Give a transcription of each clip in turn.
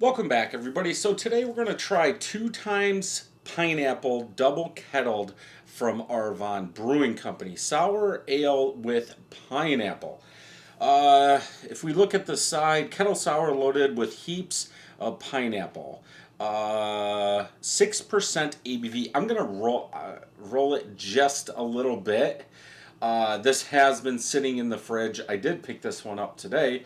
Welcome back, everybody. So today we're going to try 2 times Pineapple Double Kettled from Arvon Brewing Company. Sour ale with pineapple. If we look at the side, Kettle Sour loaded with heaps of pineapple. 6% ABV. I'm going to roll it just a little bit. This has been sitting in the fridge. I did pick this one up today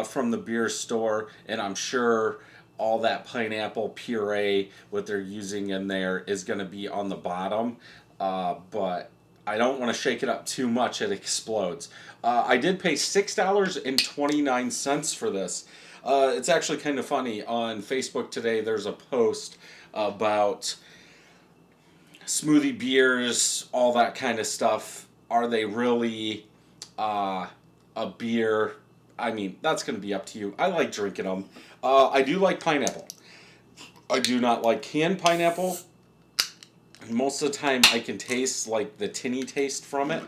from the beer store, and I'm sure all that pineapple puree, what they're using in there, is going to be on the bottom. But I don't want to shake it up too much, it explodes. I did pay $6.29 for this. It's actually kind of funny. On Facebook today, there's a post about smoothie beers, all that kind of stuff. Are they really a beer? I mean, that's going to be up to you. I like drinking them. I do like pineapple. I do not like canned pineapple. Most of the time, I can taste like the tinny taste from it.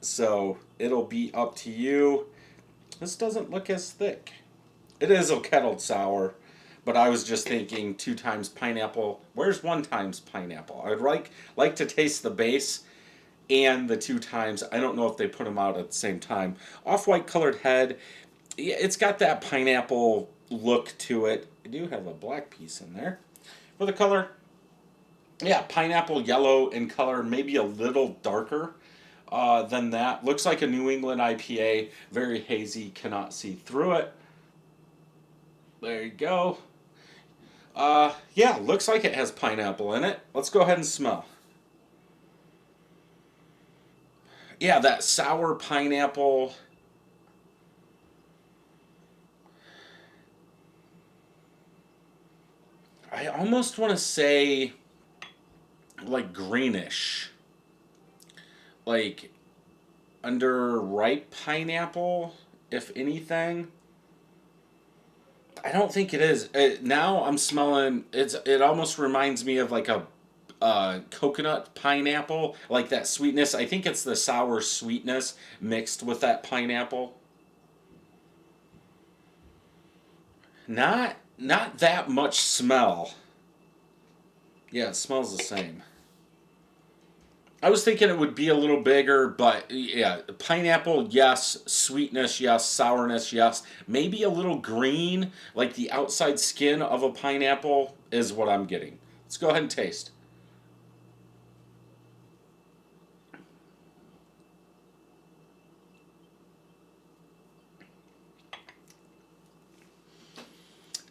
So it'll be up to you. This doesn't look as thick. It is a kettled sour, but I was just thinking 2 times pineapple. Where's 1 times pineapple? I'd like to taste the base and the 2 times. I don't know if they put them out at the same time. Off-white colored head. Yeah, it's got that pineapple look to it. I do have a black piece in there. For the color, yeah, pineapple yellow in color, maybe a little darker than that. Looks like a New England IPA. Very hazy, cannot see through it. There you go. Yeah, looks like it has pineapple in it. Let's go ahead and smell. Yeah, that sour pineapple. I almost want to say like greenish. Like underripe pineapple, if anything. I don't think it is. Now I'm smelling, it almost reminds me of like a coconut pineapple, like that sweetness. I think it's the sour sweetness mixed with that pineapple. Not that much smell. Yeah, it smells the same. I was thinking it would be a little bigger, but yeah, pineapple, yes. Sweetness, yes. Sourness, yes. Maybe a little green, like the outside skin of a pineapple, is what I'm getting. Let's go ahead and taste.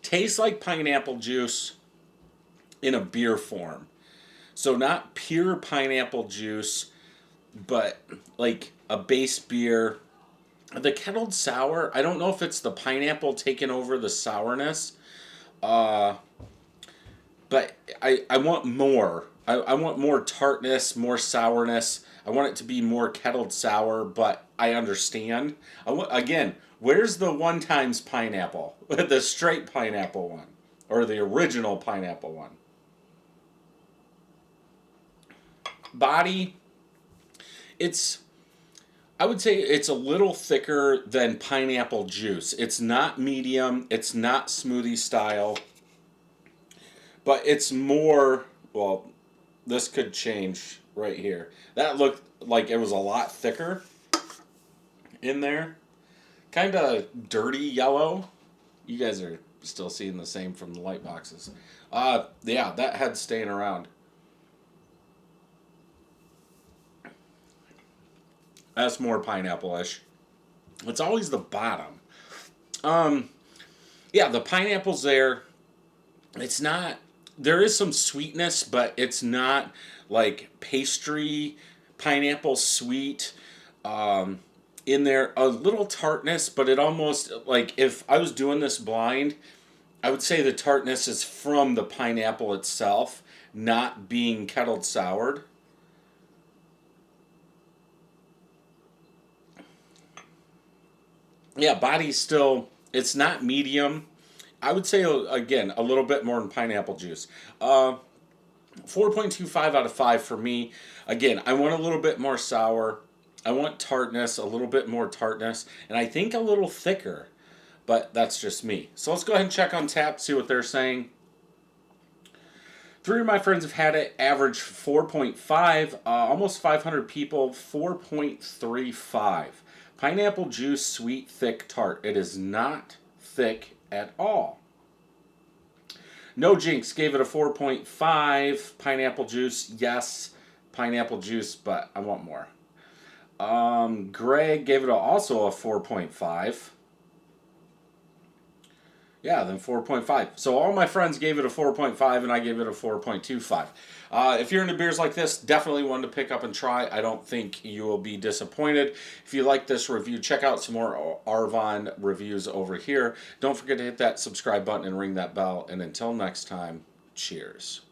Tastes like pineapple juice in a beer form. So not pure pineapple juice, but like a base beer. The kettled sour, I don't know if it's the pineapple taking over the sourness, uh, but I want more. I want more tartness, more sourness. I want it to be more kettled sour, but I understand. Again, where's the 1 times pineapple? The straight pineapple one, or the original pineapple one? Body, it's, I would say it's a little thicker than pineapple juice. It's not medium, it's not smoothie style, but it's more, well, this could change right here. That looked like it was a lot thicker in there. Kind of dirty yellow. You guys are still seeing the same from the light boxes. Yeah, that head's staying around. That's more pineapple-ish. It's always the bottom. Um, yeah, the pineapple's there. It's not. There is some sweetness, but it's not like pastry pineapple sweet. In there, a little tartness, but it almost, like, if I was doing this blind, I would say the tartness is from the pineapple itself, not being kettled soured. Yeah, body's still, it's not medium. I would say, again, a little bit more than pineapple juice. 4.25 out of 5 for me. Again, I want a little bit more sour. I want tartness, a little bit more tartness, and I think a little thicker. but that's just me. So let's go ahead and check on tap, see what they're saying. 3 of my friends have had it, average 4.5, almost 500 people, 4.35. Pineapple juice, sweet, thick, tart. It is not thick at all. No Jinx gave it a 4.5. Pineapple juice, yes. Pineapple juice, but I want more. Greg gave it also a 4.5. Yeah, then 4.5. So all my friends gave it a 4.5, and I gave it a 4.25. If you're into beers like this, definitely one to pick up and try. I don't think you will be disappointed. If you like this review, check out some more Arvon reviews over here. Don't forget to hit that subscribe button and ring that bell. And until next time, cheers.